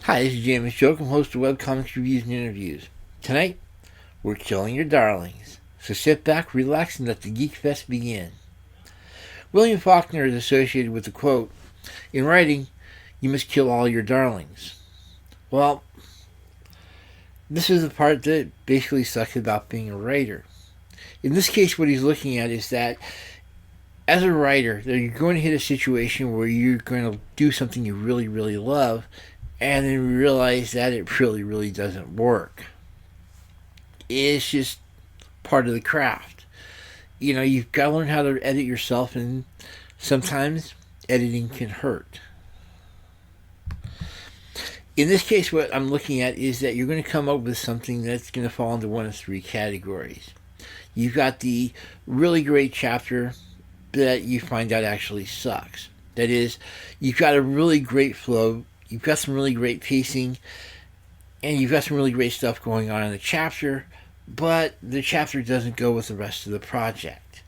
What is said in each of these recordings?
Hi, this is James Joke. I'm host of Webcomics Reviews and Interviews. Tonight, we're killing your darlings. So sit back, relax, and let the Geek Fest begin. William Faulkner is associated with the quote, "In writing, you must kill all your darlings." Well, this is the part that basically sucks about being a writer. In this case, what he's looking at is that as a writer, that you're going to hit a situation where you're going to do something you really, really love, and then realize that it really, really doesn't work. It's just part of the craft. You know, you've got to learn how to edit yourself, and sometimes editing can hurt. In this case, what I'm looking at is that you're going to come up with something that's going to fall into one of three categories. You've got the really great chapter that you find out actually sucks. That is, you've got a really great flow, you've got some really great pacing, and you've got some really great stuff going on in the chapter, but the chapter doesn't go with the rest of the project.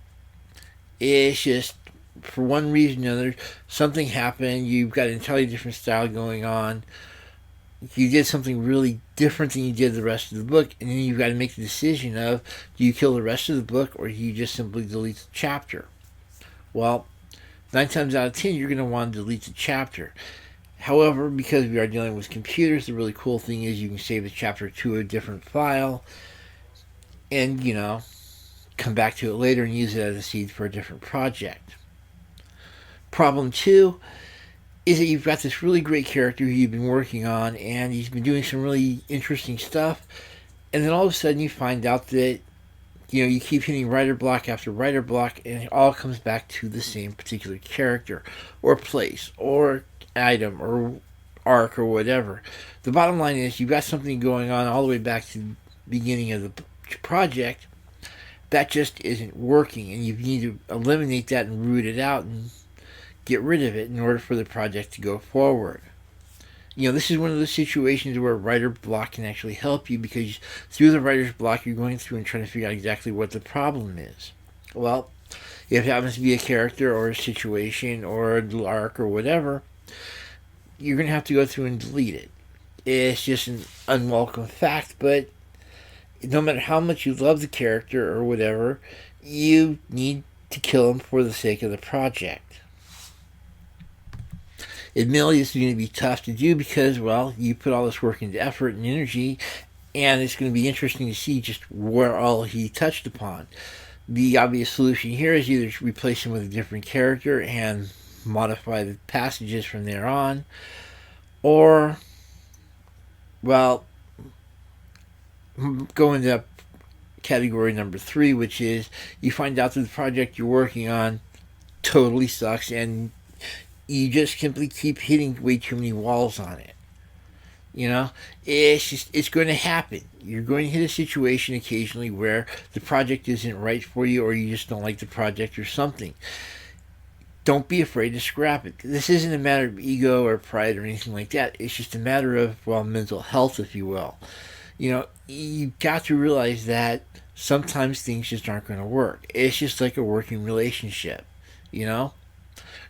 It's just, for one reason or another, something happened, you've got an entirely different style going on, you did something really different than you did the rest of the book, and then you've got to make the decision of, do you kill the rest of the book, or do you just simply delete the chapter? Well, 9 times out of 10, you're going to want to delete the chapter. However, because we are dealing with computers, the really cool thing is you can save the chapter to a different file and, come back to it later and use it as a seed for a different project. Problem 2 is that you've got this really great character who you've been working on, and he's been doing some really interesting stuff, and then all of a sudden you find out that you keep hitting writer block after writer block, and it all comes back to the same particular character or place or item or arc or whatever. The bottom line is you've got something going on all the way back to the beginning of the project that just isn't working, and you need to eliminate that and root it out and get rid of it in order for the project to go forward. This is one of those situations where writer block can actually help you, because through the writer's block you're going through and trying to figure out exactly what the problem is. Well, if it happens to be a character or a situation or a little arc or whatever, you're going to have to go through and delete it. It's just an unwelcome fact, but no matter how much you love the character or whatever, you need to kill him for the sake of the project. Admittedly, it's going to be tough to do because, well, you put all this work into effort and energy, and it's going to be interesting to see just where all he touched upon. The obvious solution here is either to replace him with a different character and modify the passages from there on, or, well, go into category number 3, which is you find out that the project you're working on totally sucks, and you just simply keep hitting way too many walls on it. It's going to happen. You're going to hit a situation occasionally where the project isn't right for you, or you just don't like the project or something. Don't be afraid to scrap it. This isn't a matter of ego or pride or anything like that. It's just a matter of, mental health, if you will. You've got to realize that sometimes things just aren't going to work. It's just like a working relationship, No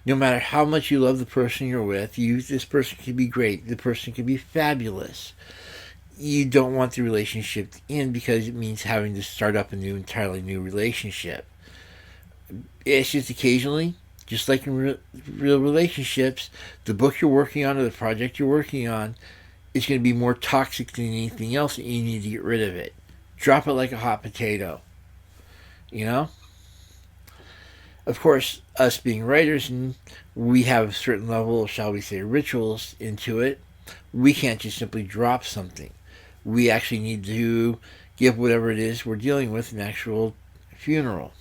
matter how much you love the person you're with, this person can be great, the person can be fabulous. You don't want the relationship to end because it means having to start up a entirely new relationship. It's just occasionally, just like in real relationships, the book you're working on or the project you're working on is going to be more toxic than anything else, and you need to get rid of it. Drop it like a hot potato. Of course, us being writers, and we have a certain level of, shall we say, rituals into it, we can't just simply drop something. We actually need to give whatever it is we're dealing with an actual funeral.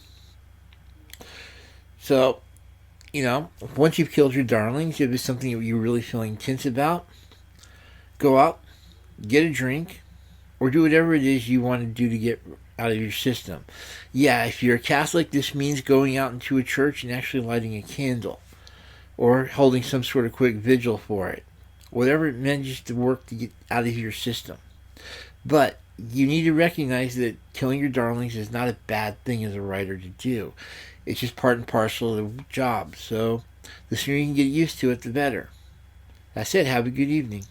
So, once you've killed your darlings, if it's something that you're really feeling tense about, go out, get a drink, or do whatever it is you want to do to get out of your system. Yeah, if you're a Catholic, this means going out into a church and actually lighting a candle, or holding some sort of quick vigil for it. Whatever it meant, just to work to get out of your system. But you need to recognize that killing your darlings is not a bad thing as a writer to do. It's just part and parcel of the job. So the sooner you can get used to it, the better. That's it. Have a good evening.